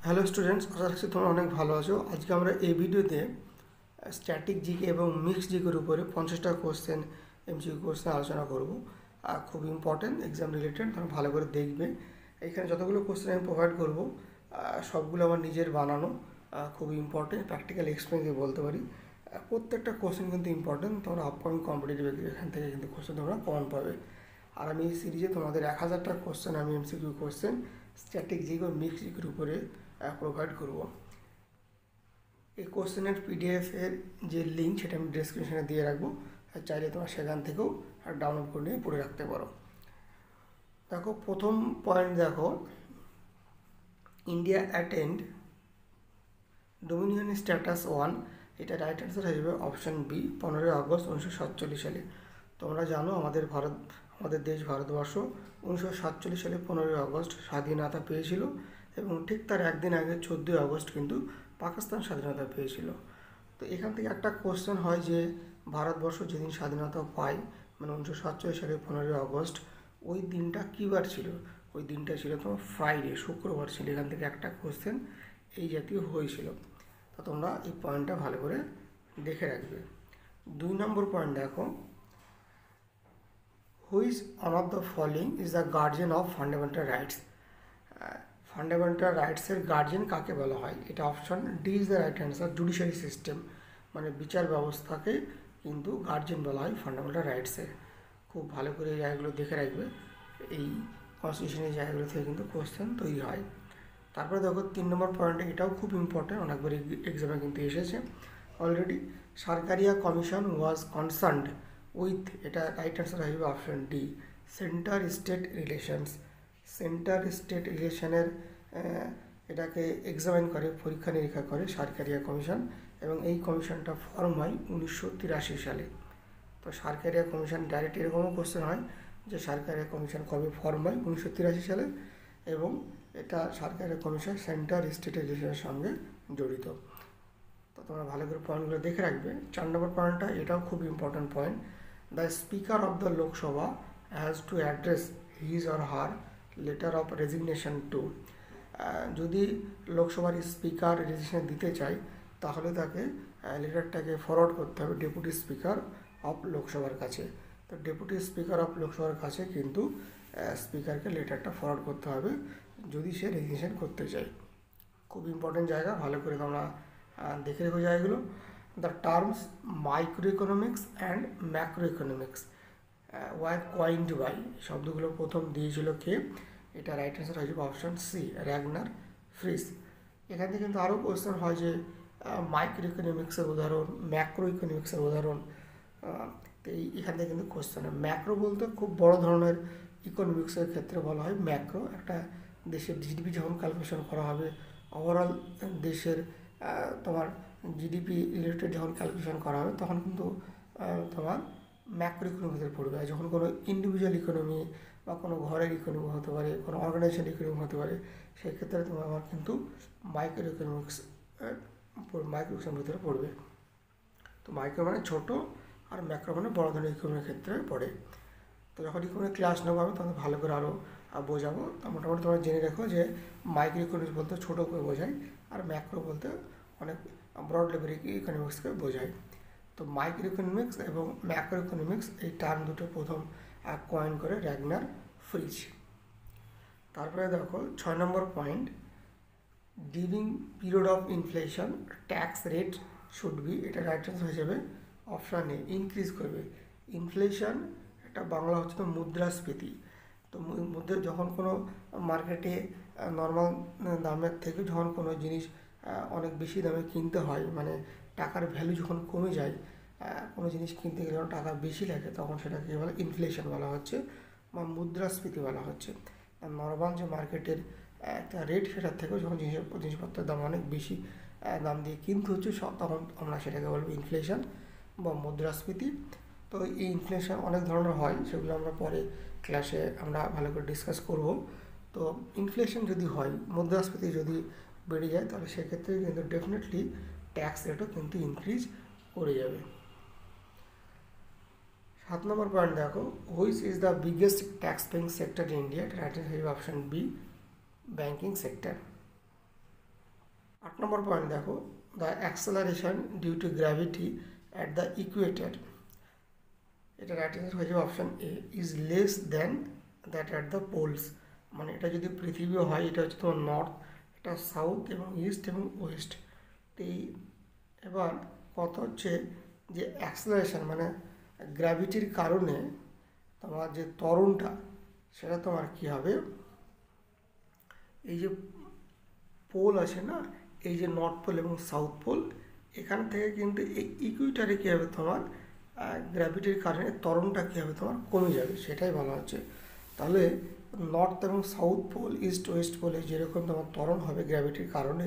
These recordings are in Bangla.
হ্যালো স্টুডেন্টস, আশা রাখছি তোমরা অনেক ভালো আছো। আজকে আমরা এই ভিডিওতে স্ট্যাটিক জিকে এবং মিক্সড জিকের উপরে 50টা কোশ্চেন এমসিকিউ কোশ্চেন আলোচনা করব। খুব ইম্পর্টেন্ট, এক্সাম রিলেটেড, তোমরা ভালো করে দেখবে। এখানে যতগুলো কোশ্চেন আমি প্রোভাইড করব সবগুলো আমার নিজের বানানো, খুব ইম্পর্টেন্ট, প্র্যাকটিক্যাল এক্সপিরিয়েন্স দিয়ে বলতে পারি। প্রত্যেকটা কোশ্চেন কিন্তু ইম্পর্টেন্ট, তোমরা আপকামিং কম্পিটিটিভ এখান থেকে কিন্তু কোশ্চেন তোমরা কমন পাবে। আর আমি এই সিরিজে তোমাদের 1000টা কোশ্চেন আমি এমসিকিউ কোশ্চেন স্ট্যাটিক জিকে ও মিক্সড জিকের উপরে প্রোভাইড করব। এই কোশ্চেনের পিডিএফের যে লিঙ্ক সেটা আমি ডেসক্রিপশনে দিয়ে রাখবো, চাইলে তোমরা সেখান থেকেও ডাউনলোড করে নিয়ে পড়ে রাখতে পারো। দেখো, প্রথম পয়েন্ট দেখো, ইন্ডিয়া অ্যাটেন্ড ডোমিনিয়ন স্ট্যাটাস 1, এটা রাইট অ্যান্সার হয়ে যাবে অপশান বি, 15 আগস্ট 1947 সালে। তোমরা জানো আমাদের দেশ ভারতবর্ষ 1947 সালে 15 আগস্ট স্বাধীনতা পেয়েছিল, এবং ঠিক তার একদিন আগে 14 আগস্ট কিন্তু পাকিস্তান স্বাধীনতা পেয়েছিল। তো এখান থেকে একটা কোশ্চেন হয় যে ভারতবর্ষ যেদিন স্বাধীনতা পায়, মানে 1947 সালে 15 আগস্ট, ওই দিনটা কী বার ছিল? ওই দিনটা ছিল তোমার ফ্রাইডে, শুক্রবার ছিল। এখান থেকে একটা কোশ্চেন এই জাতীয় হয়েছিল। তো তোমরা এই পয়েন্টটা ভালো করে দেখে রাখবে। 2 নম্বর পয়েন্ট দেখো, which one of the following is the guardian of fundamental rights? Fundamental রাইটসের গার্জিয়ান কাকে বলা হয়? এটা option D is the right answer, judiciary system, মানে বিচার ব্যবস্থাকে কিন্তু গার্জিয়ান বলা হয় ফান্ডামেন্টাল রাইটসের। খুব ভালো করে এই জায়গাগুলো দেখে রাখবে, এই কনস্টিটিউশনের জায়গাগুলো থেকে কিন্তু কোশ্চেন তৈরি হয়। তারপরে দেখো 3 নম্বর পয়েন্টে, এটাও খুব ইম্পর্টেন্ট, অনেকবার এক্সামে কিন্তু এসেছে already. Sarkaria commission was concerned with, এটা রাইট অ্যান্সার হয়ে যাবে option D, centre state relations. Centre state রিলেশনের এটাকে এক্সামিন করে, পরীক্ষা নিরীক্ষা করে সারকারিয়া কমিশন, এবং এই কমিশনটা ফর্ম হয় 1983 সালে। তো সারকারিয়া কমিশন ডাইরেক্ট এরকমও কোশ্চেন হয় যে সারকারিয়া কমিশন কবে ফর্ম হয়? 1983 সালে, এবং এটা সরকারের কমিশন সেন্টার স্টেট রিলেশনের সঙ্গে জড়িত। তো তোমরা ভালো করে পয়েন্টগুলো দেখে রাখবে। 4 নম্বর পয়েন্টটা, এটাও খুব important point, the speaker of the Lok Sabha has to address his or her letter of resignation to. যদি লোকসভার স্পিকার রেজিগনেশন দিতে চায়, তাহলে তাকে লেটারটাকে ফরওয়ার্ড করতে হবে ডেপুটি স্পিকার অফ লোকসভার কাছে। তো ডেপুটি স্পিকার অফ লোকসভার কাছে কিন্তু স্পিকারকে লেটারটা ফরওয়ার্ড করতে হবে যদি সে রেজিগনেশন করতে চায়। খুব ইম্পর্টেন্ট জায়গা, ভালো করে তোমরা দেখে রেখো জায়গাগুলো। The terms micro economics and macro economics were coined by, শব্দগুলো প্রথম দিয়েছিল কে? এটা রাইট অ্যান্সার হয়ে যাবে অপশান সি, র্যাগনার ফ্রিস। এখান থেকে কিন্তু আরও কোয়েশ্চেন হয় যে মাইক্রো ইকোনমিক্সের উদাহরণ, ম্যাক্রো ইকোনমিক্সের উদাহরণ। তো এখান থেকে কিন্তু কোয়েশ্চেন, ম্যাক্রো বলতে খুব বড় ধরনের ইকোনমিক্সের ক্ষেত্রে বলা হয় ম্যাক্রো। একটা দেশের জিডিপি যখন ক্যালকুলেশন করা হবে, ওভারঅল দেশের তোমার জিডিপি রিলেটেড যখন ক্যালকুলেশন করা হবে, তখন কিন্তু তোমার ম্যাক্রো ইকোনমিক্সে পড়বে। আর যখন কোনো ইন্ডিভিজুয়াল ইকোনমি বা কোনো ঘরের ইকোনমি হতে পারে, কোনো অর্গানাইজেশন ইকোনমি হতে পারে, সেক্ষেত্রে তোমার আমার কিন্তু মাইক্রো ইকোনমিক্সের ভিতরে পড়বে। তো মাইক্রো মানে ছোটো, আর ম্যাক্রো মানে বড় ধরনের ইকোনমির ক্ষেত্রে পড়ে। তো যখন ইকোনমিক ক্লাস নেবো আমি, তখন ভালো করে আরও বোঝাবো। তো মোটামুটি তোমরা জেনে রেখো যে মাইক্রো ইকোনমিক্স বলতে ছোটো করে বোঝায়, আর ম্যাক্রো বলতে অনেক ব্রড লেভেলের ইকোনমিক্সকে বোঝায়। তো মাইক্রো ইকোনমিক্স এবং ম্যাক্রো ইকোনমিক্স এই টার্ম দুটো প্রথম কয়েন করে র্যাগনার ফ্রিজ। তারপরে দেখো 6 নম্বর point, during period of inflation tax rate should be, এটা রাইট অ্যান্সার হয়ে যাবে অপশান এ, ইনক্রিজ করবে। ইনফ্লেশন এটা বাংলা হচ্ছে তো মুদ্রাস্ফীতি। তো যখন কোনো মার্কেটে নর্মাল দামের থেকে যখন কোনো জিনিস অনেক বেশি দামে কিনতে হয়, মানে টাকার ভ্যালু যখন কমে যায়, কোনো জিনিস কিনতে গেলে যখন টাকা বেশি লাগে, তখন সেটাকে বলে ইনফ্লেশন বলা হচ্ছে বা মুদ্রাস্ফীতি বলা হচ্ছে। নর্মাল যে মার্কেটের একটা রেট, সেটার থেকেও যখন জিনিসপত্রের দাম অনেক বেশি দাম দিয়ে কিনতে হচ্ছে, তখন আমরা সেটাকে বলবো ইনফ্লেশন বা মুদ্রাস্ফীতি। তো এই ইনফ্লেশন অনেক ধরনের হয়, সেগুলো আমরা পরে ক্লাসে আমরা ভালো করে ডিসকাস করব। তো ইনফ্লেশন যদি হয়, মুদ্রাস্ফীতি যদি বেড়ে যায়, তাহলে সেক্ষেত্রে কিন্তু ডেফিনেটলি ট্যাক্স রেটও কিন্তু ইনক্রিজ করে যাবে। 7 নম্বর পয়েন্ট দেখো, which is the biggest tax paying sector in India? Right answer option B, banking sector. 8 নম্বর পয়েন্ট দেখো, the acceleration due to gravity at the equator, এটা রাইট অ্যান্সার হয়ে যাবে option A, is less than that at the poles. মানে এটা যদি পৃথিবীও হয়, এটা হচ্ছে তোমার নর্থ, এটা সাউথ এবং ইস্ট এবং ওয়েস্ট। তো এই এবার কথা হচ্ছে যে অ্যাক্সেলারেশন মানে গ্র্যাভিটির কারণে তোমার যে ত্বরণটা সেটা তোমার কী হবে, এই যে পোল আছে না, এই যে নর্থ পোল এবং সাউথ পোল, এখান থেকে কিন্তু এই ইকুইটারে কী হবে তোমার গ্র্যাভিটির কারণে ত্বরণটা কী হবে তোমার কমে যাবে, সেটাই বলা হচ্ছে। তাহলে নর্থ এবং সাউথ পোল, ইস্ট ওয়েস্ট পোলে যেরকম তোমার ত্বরণ হবে গ্র্যাভিটির কারণে,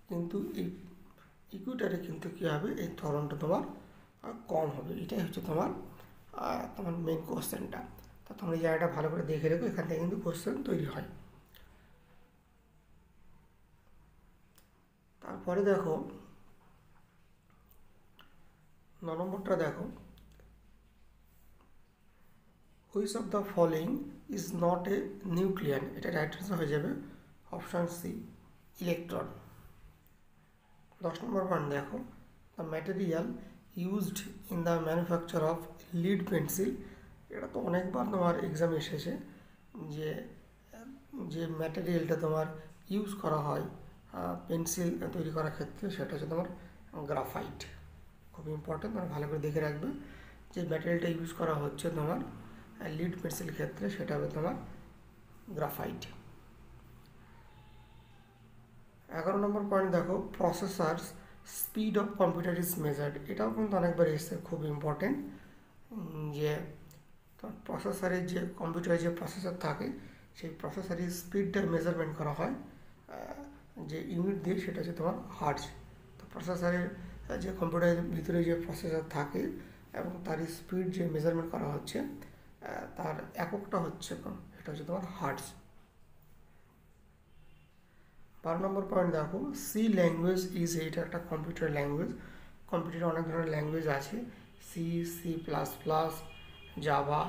কিন্তু এই ইকুইটারে কিন্তু কী হবে, এই ত্বরণটা তোমার কম হবে। এটাই হচ্ছে তোমার তোমার মেন কোশ্চেনটা। তা তোমরা এই জায়গাটা ভালো করে দেখে রেখো, এখান থেকে কিন্তু কোশ্চেন তৈরি হয়। তারপরে দেখো 9 নম্বরটা দেখো, which of the following is not a nucleon, এটা রাইট অ্যান্সার হয়ে যাবে অপশান সি, ইলেকট্রন। 10 নম্বর পয়েন্ট দেখো, the material used in the manufacture of lead pencil, এটা তো অনেকবার তোমার এক্সাম এসেছে, যে যে ম্যাটেরিয়ালটা তোমার ইউজ করা হয় পেন্সিল তৈরি করার ক্ষেত্রে, সেটা হচ্ছে তোমার গ্রাফাইট। খুব ইম্পর্টেন্ট, তোমরা ভালো করে দেখে রাখবে যে ম্যাটেরিয়ালটা ইউজ করা হচ্ছে তোমার লিড পেন্সিল ক্ষেত্রে, সেটা হবে তোমার গ্রাফাইট। 11 নম্বর পয়েন্ট দেখো, processor speed of computer is measured, এটাও কিন্তু অনেকবার এসছে, খুব ইম্পর্টেন্ট, যে প্রসেসরের যে কম্পিউটারের যে প্রসেসর থাকে, সেই প্রসেসরের স্পিডটা মেজারমেন্ট করা হয় যে ইউনিট দিয়ে, সেটা হচ্ছে তোমার হার্জ। তো প্রসেসরের যে কম্পিউটারের ভিতরে যে প্রসেসর থাকে এবং তার স্পিড যে মেজারমেন্ট করা হচ্ছে, তার এককটা হচ্ছে, এটা হচ্ছে তোমার হার্জ। 12 নম্বর পয়েন্ট দেখো, সি ল্যাঙ্গুয়েজ ইজ, এটা একটা কম্পিউটার ল্যাঙ্গুয়েজ। কম্পিউটারে অনেক ধরনের ল্যাঙ্গুয়েজ আছে, C, C plus plus, Java,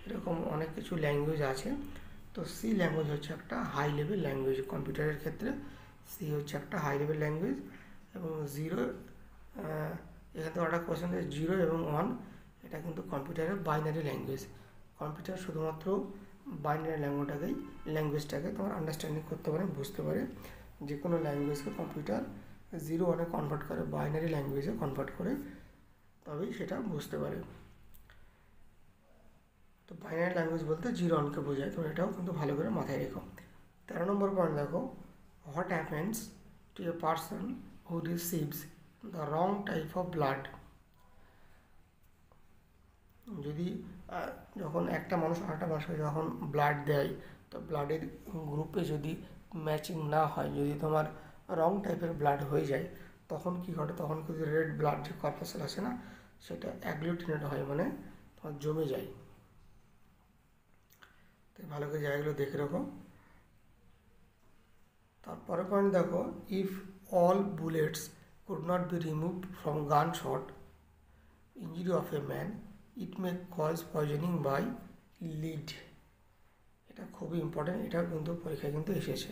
এরকম অনেক কিছু ল্যাঙ্গুয়েজ আছে। তো সি ল্যাঙ্গুয়েজ হচ্ছে একটা হাই লেভেল ল্যাঙ্গুয়েজ কম্পিউটারের ক্ষেত্রে, সি হচ্ছে একটা হাই লেভেল ল্যাঙ্গুয়েজ। এবং জিরো, এখান থেকে একটা কোয়েশ্চেন আছে, 0 এবং 1, এটা কিন্তু কম্পিউটারের বাইনারি ল্যাঙ্গুয়েজ। কম্পিউটার শুধুমাত্র বাইনারি ল্যাঙ্গুয়েজটাকে তোমার আন্ডারস্ট্যান্ডিং করতে পারে, বুঝতে পারে। যে কোনো ল্যাঙ্গুয়েজকে কম্পিউটার 0-1 কনভার্ট করে, বাইনারি ল্যাঙ্গুয়েজে কনভার্ট করে, তবেই সেটা বুঝতে পারে। তো বাইনারি ল্যাঙ্গুয়েজ বলতে 0-1কে বোঝায়, তো এটাও কিন্তু ভালো করে মাথায় রেখো। 13 নম্বর পয়েন্ট দেখো, what happens to a person who receives the wrong type of blood, যদি যখন একটা মানুষ আরেকটা মানুষকে যখন ব্লাড দেয়, তো ব্লাডের গ্রুপে যদি ম্যাচিং না হয়, যদি তোমার রং টাইপের ব্লাড হয়ে যায়, তখন কি ঘটে, তখন কিন্তু রেড ব্লাড যে কর্পাসেল আছে না, সেটা অ্যাগ্লুটিনেট হয়, মানে তোমার জমে যায়। তো ভালো করে জায়গাগুলো দেখে রাখো। তারপরে পয়েন্ট দেখো, if all bullets could not be removed from gun shot injury of a man, it may cause poisoning by lead, এটা খুবই ইম্পর্টেন্ট, এটা কিন্তু পরীক্ষায় কিন্তু এসেছে,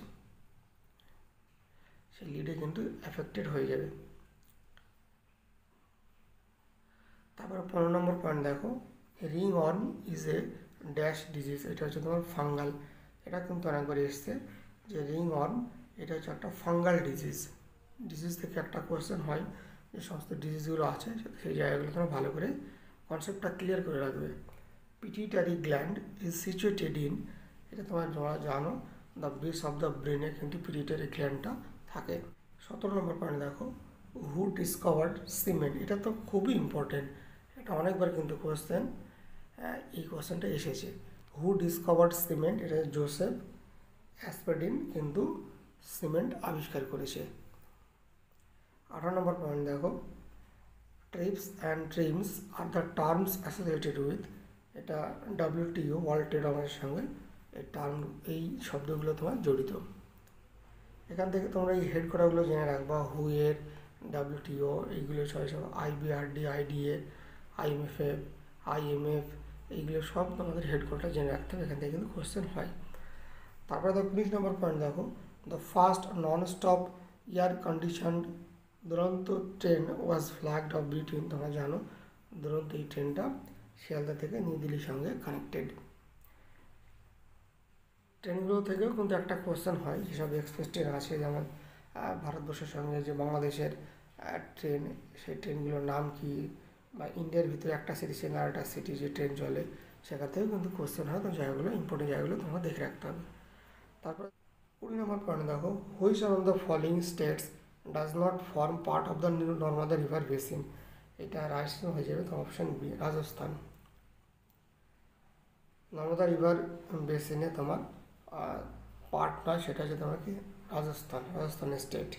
সেই লিডে কিন্তু অ্যাফেক্টেড হয়ে যাবে। তারপরে 15 নম্বর পয়েন্ট দেখো, ringworm is a dash disease, এটা হচ্ছে তোমার ফাঙ্গাল, এটা কিন্তু অনেকবার এসছে যে রিং ওয়ার্ম এটা হচ্ছে একটা ফাঙ্গাল ডিজিজ থেকে একটা কোয়েশ্চেন হয়, যে সমস্ত ডিজিজগুলো আছে সেই জায়গাগুলো তোমরা ভালো করে কনসেপ্টটা ক্লিয়ার করে রাখবে। Pituitary gland is situated in, এটা তোমরা জানো, দ্য বেস অফ দ্য ব্রেনে কিন্তু পিটিউটারি গ্ল্যান্ডটা থাকে। 17 নম্বর পয়েন্ট দেখো, হু ডিসকভার্ড সিমেন্ট, এটা তো খুবই ইম্পর্টেন্ট, এটা অনেকবার কিন্তু কোয়েশ্চেন, এই কোয়েশ্চেনটা এসেছে। হু ডিসকভার্ড সিমেন্ট, এটা জোসেফ অ্যাসপেডিন কিন্তু সিমেন্ট আবিষ্কার করেছে। 18 নম্বর পয়েন্ট দেখো, TRIPS and trims are the terms associated with, এটা WTO ওয়ার্ল্ড ট্রেড অর্গানাইজেশনের সঙ্গে এই শব্দগুলো তোমার জড়িত। এখান থেকে তোমরা এই হেড কোডাগুলো জেনে রাখবা, হুয়ের, WTO, এইগুলো সব IBRD, IDA, IMF, এইগুলো সব তোমাদের হেড কোডটা জেনে রাখতে হবে, এখান থেকে কিন্তু কোয়েশ্চেন হয়। তারপরে দেখো 19 নম্বর পয়েন্ট দেখো, the first non stop air condition Duronto train was flagged off between, তোমরা জানো দুরন্ত এই ট্রেনটা শিয়ালদা থেকে নিউ দিল্লির সঙ্গে কানেক্টেড। ট্রেনগুলো থেকেও কিন্তু একটা কোশ্চেন হয়, যেসব এক্সপ্রেস ট্রেন আছে যেমন ভারতবর্ষের সঙ্গে যে বাংলাদেশের ট্রেন, সেই ট্রেনগুলোর নাম কি, বা ইন্ডিয়ার ভিতরে একটা সিটি সঙ্গে আর একটা সিটি যে ট্রেন চলে সেখান থেকেও কিন্তু কোশ্চেন হয়। তো জায়গাগুলো ইম্পর্টেন্ট জায়গাগুলো তোমরা দেখে রাখতে হবে। তারপর 20 নম্বর পয়েন্ট দেখো, which one of the following states does not form part of the Narmada river basin. এটা রাজস্থান হয়ে যাবে, তো option B Rajasthan. Narmada river বেসিনে তোমার পার্ট নয়, সেটা হচ্ছে তোমার কি রাজস্থান স্টেট।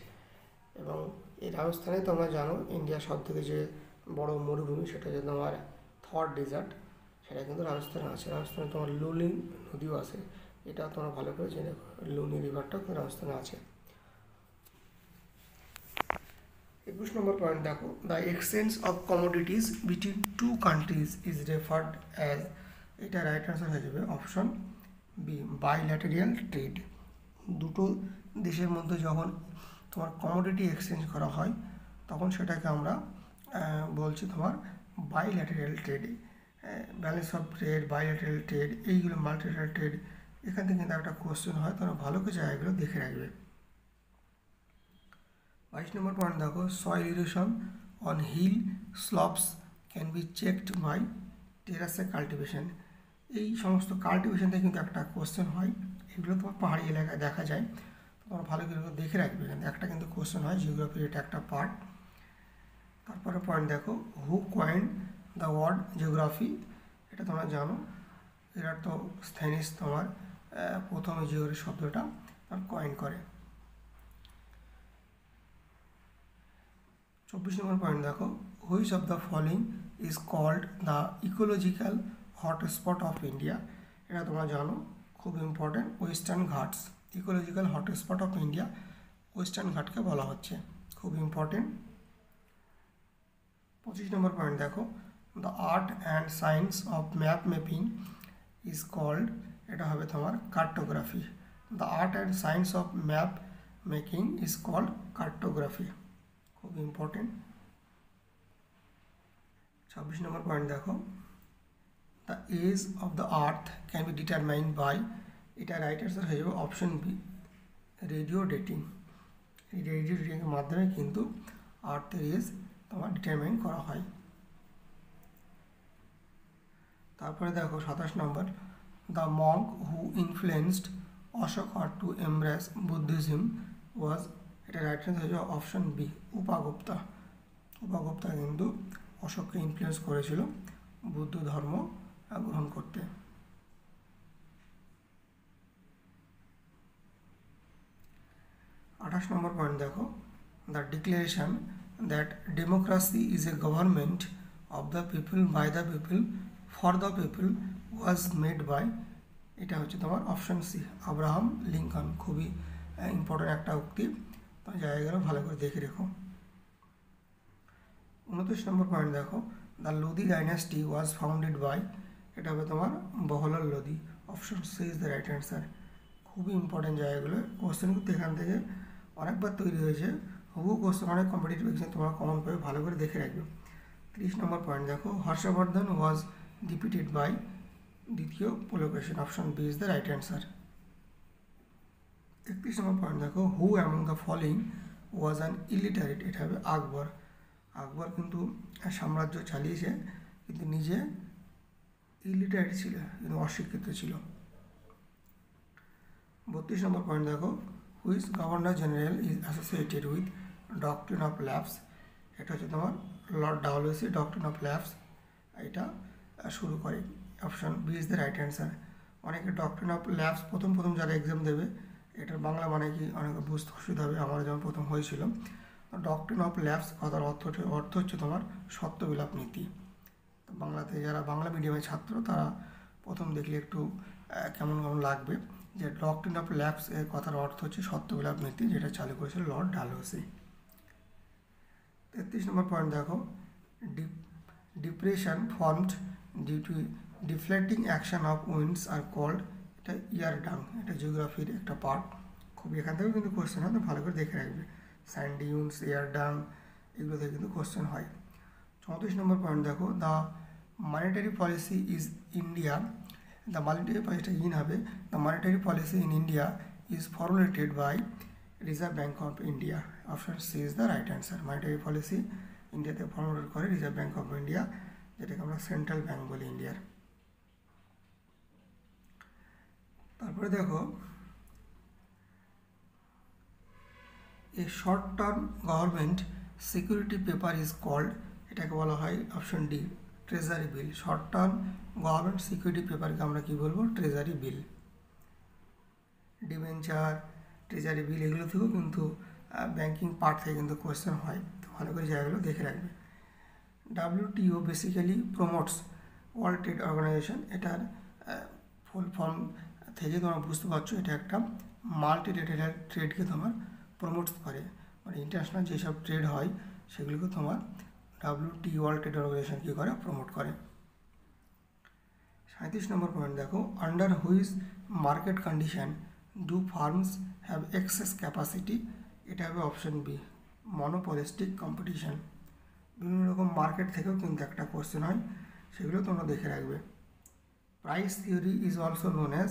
এবং এই রাজস্থানে তোমরা জানো ইন্ডিয়ার সব থেকে যে বড় মরুভূমি সেটা হচ্ছে তোমার থর ডেজার্ট, সেটা কিন্তু রাজস্থানে আছে। রাজস্থানে তোমার লুনি নদীও আছে, এটা তোমরা ভালো করে জেনে, লুনি রিভারটাও কিন্তু রাজস্থানে আছে। 21 নম্বর পয়েন্ট দেখো, the exchange of commodities between two countries is referred as, এটা রাইট আনসার হয়ে যাবে অপশন বি বাইল্যাটেরিয়াল ট্রেড। দুটো দেশের মধ্যে যখন তোমার কমোডিটি এক্সচেঞ্জ করা হয় তখন সেটাকে আমরা বলছি তোমার bilateral trade. Balance of trade, bilateral trade, এইগুলো মাল্টিল্যাটারাল ট্রেড, এখান থেকে কিন্তু একটা কোশ্চেন হয়, তোমরা ভালো করে জায়গাগুলো দেখে রাখবে। 22 নম্বর পয়েন্ট দেখো, soil erosion on hill slopes can be checked by terrace cultivation. এই সমস্ত কাল্টিভেশন থেকে কিন্তু একটা কোশ্চেন হয়, এগুলো তোমার পাহাড়ি এলাকায় দেখা যায়, তোমরা ভালো করে দেখে রাখবে। কিন্তু একটা কিন্তু কোশ্চেন হয়, জিওগ্রাফির এটা একটা পার্ট। তারপরে পয়েন্ট দেখো, হু কয়েন্ড দ্য ওয়ার্ড জিওগ্রাফি, এটা তোমরা জানো এরা তো স্থানীয় তোমার প্রথম জিওগ্রাফি শব্দটা কয়েন করে। 24 নম্বর পয়েন্ট দেখো, which of the following is called the ecological hotspot of India. এটা তোমরা জানো খুব important, Western Ghats. Ecological hotspot of India Western ঘাটকে বলা হচ্ছে, খুব ইম্পর্টেন্ট। 25 নম্বর পয়েন্ট দেখো, the art and science of map making is called, এটা হবে তোমার cartography. The art and science of map making is called cartography, খুব ইম্পর্টেন্ট। 26 নম্বর পয়েন্ট দেখো, the age of the earth can be determined by, এটা রাইট আনসার হয়ে যাবে অপশন বি রেডিও ডেটিং। এই রেডিও ডেটিংয়ের মাধ্যমে কিন্তু আর্থের এজ তোমার ডিটারমাইন করা হয়। তারপরে দেখো 27 নম্বর, the monk who influenced Ashoka to embrace Buddhism was, এটা রাইট আনসার হয়ে যাবে অপশন বি উপাগুপ্তা। উপাগুপ্তা কিন্তু অশোককে ইনফ্লুয়েন্স করেছিল বুদ্ধ ধর্ম গ্রহণ করতে। 28 নম্বর পয়েন্ট দেখো, the declaration that democracy is a government of the people by the people for the people was made by, এটা হচ্ছে তোমার অপশন সি আব্রাহাম লিঙ্কন। খুবই ইম্পর্টেন্ট একটা উক্তি, তোমার জায়গাগুলো ভালো করে দেখে রেখো। 29 নম্বর পয়েন্ট দেখো, the Lodi dynasty was founded by, এটা হবে তোমার Bahlul Lodi. Option C is the right answer. খুবই ইম্পর্টেন্ট জায়গাগুলো, কোশ্চেন কিন্তু এখান থেকে অনেকবার তৈরি হয়েছে, হুবহু কোশ্চেন অনেক কম্পিটিটিভ এক্সাম তোমরা কমন পাবে, ভালো করে দেখে রাখবে। 30 নম্বর পয়েন্ট দেখো, হর্ষবর্ধন ওয়াজ ডিপিটেড বাই, দ্বিতীয় Pulakeshin. Option B is the right answer. 31 নম্বর পয়েন্ট দেখো, who among the following was an illiterate, এটা হবে আকবর। আকবর কিন্তু সাম্রাজ্য চালিয়েছে কিন্তু নিজে ইলিটারেট ছিল, কিন্তু অশিক্ষিত ছিল। 32 নম্বর পয়েন্ট দেখো, which governor general is associated with doctrine of lapse, এটা হচ্ছে তোমার Lord Dalhousie doctrine of lapse এটা শুরু করে। Option B is the right answer. অনেকে ডক্ট্রিন অফ ল্যাবস প্রথম যারা এক্সাম দেবে এটার বাংলা মানে কি অনেকে বুঝতে অসুবিধা হবে, আমার যেমন প্রথম হয়েছিল। ডক্ট্রিন অফ ল্যাবস কথার অর্থ হচ্ছে তোমার সত্যবিলাপ নীতি। তো বাংলাতে যারা বাংলা মিডিয়ামের ছাত্র তারা প্রথম দেখলে একটু কেমন লাগবে, যে ডক্ট্রিন অফ ল্যাবস এর কথার অর্থ হচ্ছে সত্যবিলাপ নীতি, যেটা চালু করেছিল লর্ড ডালহৌসি। 33 নম্বর পয়েন্ট দেখো, depression formed due to deflecting action of winds are called, এটা ইয়ার ডাং, এটা জিওগ্রাফির একটা পার্ট। খুব এখান থেকেও কিন্তু কোশ্চেন হয়, তো ভালো করে দেখে রাখবে। স্যান্ড ডিউনস, এয়ার ডাং, এগুলো থেকে কিন্তু কোশ্চেন হয়। 34 নম্বর পয়েন্ট দেখো, the monetary policy is India, the monetary পলিসিটা ইন হবে, the monetary policy in India is formulated by Reserve Bank of India. Option C is the right answer. Monetary policy ইন্ডিয়াতে ফর্মুলেট করে রিজার্ভ ব্যাঙ্ক অফ ইন্ডিয়া, যেটাকে আমরা সেন্ট্রাল ব্যাঙ্ক বলি ইন্ডিয়ার। তারপরে দেখো, a short term government security paper is called, এটাকে বলা হয় option D treasury bill. Short term government security পেপারকে আমরা কি বলবো? Treasury bill. Debenture, treasury bill এগুলো থেকেও কিন্তু ব্যাংকিং পার্ট থেকে কিন্তু কোয়েশ্চেন হয়, তো ভালো করে জায়গাগুলো দেখে রাখবে। WTO basically promotes world trade organization, এটার ফুল ফর্ম থেকে তোমরা বুঝতে পারছো এটা একটা মাল্টিল্যাটারাল ট্রেডকে তোমার প্রমোটস করে, মানে ইন্টারন্যাশনাল যেসব ট্রেড হয় সেগুলোকে তোমার WTO ওয়ার্ল্ড ট্রেড অর্গানাইজেশন কী করে? প্রমোট করে। 37 নম্বর পয়েন্ট দেখো, under which market condition do firms have excess capacity, এটা হবে অপশন বি মনোপলিস্টিক কম্পিটিশন। বিভিন্ন রকম মার্কেট থেকেও কিন্তু একটা কোশ্চেন হয়, সেগুলো তোমরা দেখে রাখবে। Price theory is also known as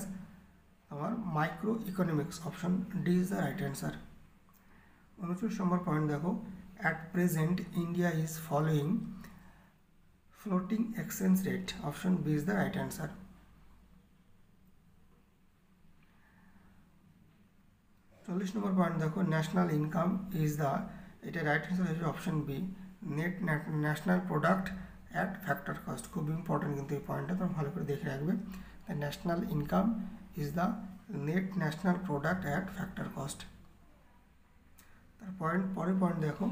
তোমার micro economics, option D is the right answer. 29 নম্বর পয়েন্ট দেখো, at present India is following floating exchange rate, option B is the right answer. 40 নম্বর পয়েন্ট দেখো, ন্যাশনাল ইনকাম ইজ দ্য, এটা রাইট অ্যান্সার হচ্ছে option B net national product at factor cost. খুব ইম্পর্টেন্ট কিন্তু এই পয়েন্টটা তোমরা ভালো করে দেখে রাখবে। The national income is the net national product at factor cost. তার পরের পয়েন্ট দেখো,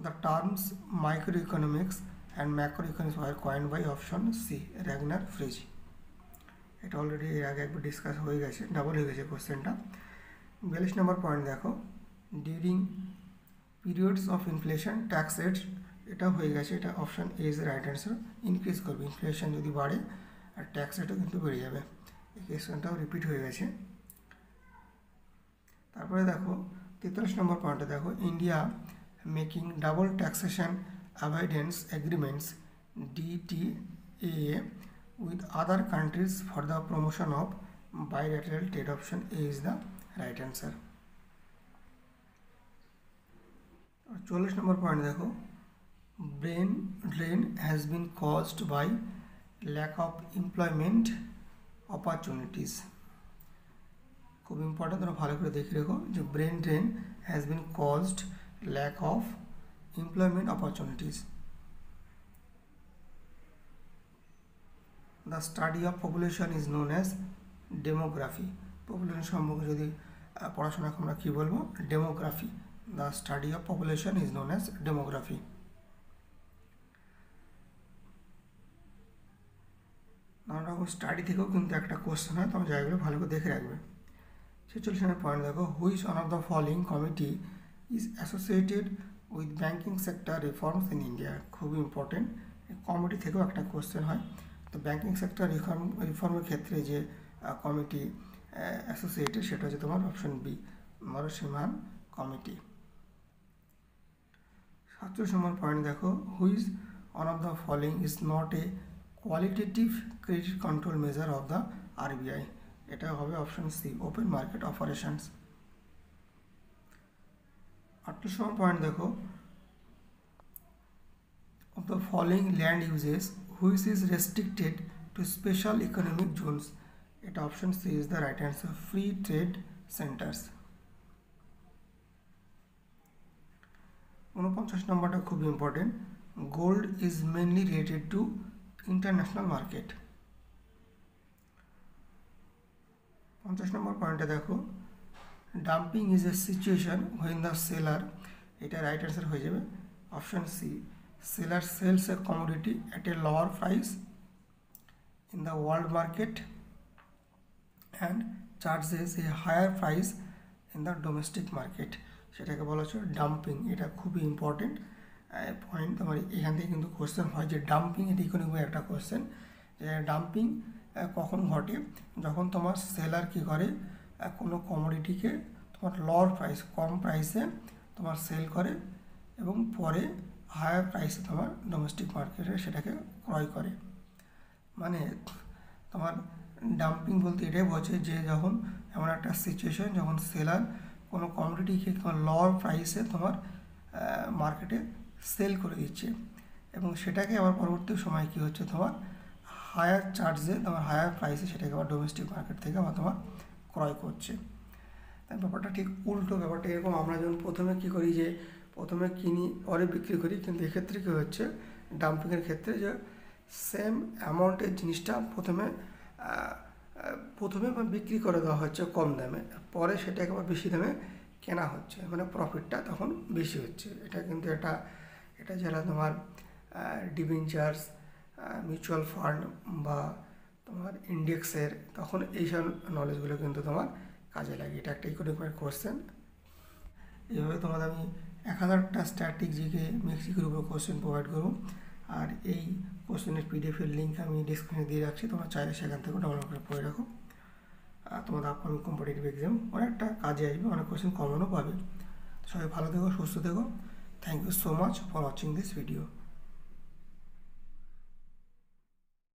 the terms micro economics and macro economics were coined by option C Ragnar Frisch. এটা অলরেডি এর আগে একবার ডিসকাস হয়ে গেছে, ডাবল হয়ে গেছে কোশ্চেনটা। 42 নম্বর পয়েন্ট দেখো, during periods of inflation tax rate, এটা হয়ে গেছে, এটা option A is right answer. Increase করবে, ইনফ্লেশন যদি বাড়ে আর ট্যাক্স রেটও কিন্তু বেড়ে যাবে, এই কোয়েশ্চেনটাও রিপিট হয়ে গেছে। তারপরে দেখো 43 নম্বর পয়েন্টে দেখো, India making double taxation avoidance agreements DTA with other countries for the promotion of bilateral trade, option A is the right answer. 44 নম্বর পয়েন্ট দেখো, brain drain has been caused by lack of employment opportunities. খুব ইম্পর্টেন্ট, তোমরা ভালো করে দেখে রেখো যে brain drain has been caused lack of employment opportunities. The study of population is known as demography. Population সম্পর্কে যদি পড়াশোনা আমরা কী বলবো? Demography. The study of population is known as demography. নানা রকম স্টাডি থেকেও কিন্তু একটা কোশ্চেন হয়, তোমরা জায়গাগুলো ভালো করে দেখে রাখবে। 46 নম্বর পয়েন্ট দেখো, which one of the following committee is associated with banking sector reforms in India. খুব ইম্পর্টেন্ট, কমিটি থেকেও একটা কোশ্চেন হয়। তো ব্যাঙ্কিং সেক্টর রিফর্মের ক্ষেত্রে যে কমিটি অ্যাসোসিয়েটেড সেটা হচ্ছে তোমার option B Narasimhan committee. 47 number point দেখো, which one of the following is not a qualitative credit control measure of the RBI, এটা হবে option C open market operations. 48 number point দেখো, of the following land uses which is restricted to special economic zones, এটা option C is the right answer free trade centres. 49 নম্বরটা খুব important, gold is mainly related to international market. 50 number পয়েন্টে দেখো, dumping is a situation when the seller, এটা রাইট অ্যান্সার হয়ে যাবে option C seller sells a commodity at a lower price in the world market and charges a higher price in the domestic market, সেটাকে বলা হচ্ছে ডাম্পিং। এটা খুবই ইম্পর্টেন্ট পয়েন্ট, তোমার এখান থেকে কিন্তু কোশ্চেন হয় যে ডাম্পিং, এটা ইকোনমিক একটা কোশ্চেন। ডাম্পিং কখন ঘটে? যখন তোমার সেলার কী করে কোনো কমোডিটিকে তোমার লোয়ার প্রাইস, কম প্রাইসে তোমার সেল করে এবং পরে হায়ার প্রাইসে তোমার ডোমেস্টিক মার্কেটে সেটাকে ক্রয় করে। মানে তোমার ডাম্পিং বলতে এটাই বোঝে যে যখন এমন একটা সিচুয়েশন যখন সেলার কোনো কমোডিটিকে লোয়ার প্রাইসে তোমার মার্কেটে সেল করে দিচ্ছে এবং সেটাকে আবার পরবর্তী সময় কী হচ্ছে তোমার হায়ার চার্জে তোমার হায়ার প্রাইসে সেটাকে আবার ডোমেস্টিক মার্কেট থেকে আবার তোমার ক্রয় করছে। তাই ব্যাপারটা ঠিক উল্টো। ব্যাপারটা এরকম, আমরা যখন প্রথমে কী করি যে প্রথমে কিনি পরে বিক্রি করি, কিন্তু এক্ষেত্রে কী হচ্ছে ডাম্পিংয়ের ক্ষেত্রে যে সেম অ্যামাউন্টের জিনিসটা প্রথমে বিক্রি করে দেওয়া হচ্ছে কম দামে, পরে সেটাকে আবার বেশি দামে কেনা হচ্ছে, মানে প্রফিটটা তখন বেশি হচ্ছে। এটা কিন্তু এটা যারা তোমার ডিবেঞ্চার্স, মিউচুয়াল ফান্ড বা তোমার ইন্ডেক্সের, তখন এইসব নলেজগুলো কিন্তু তোমার কাজে লাগে। এটা একটা ইকোনমিক কোশ্চেন। এইভাবে তোমাদের আমি 1000টা স্ট্যাটিক জিকে মেক্সিকোর উপর কোশ্চেন প্রোভাইড করবো, আর এই কোশ্চেনের পিডিএফের লিঙ্ক আমি ডিসক্রিপশনে দিয়ে রাখছি, তোমরা চাইলে সেখান থেকে ডাউনলোড করে পড়ে রাখো। আর তোমাদের আপকামিং কম্পিটিটিভ এক্সাম অনেকটা কাজে আসবে, অনেক কোশ্চেন কমনও পাবে। সবাই ভালো থেকো, সুস্থ থেকো। Thank you so much for watching this video.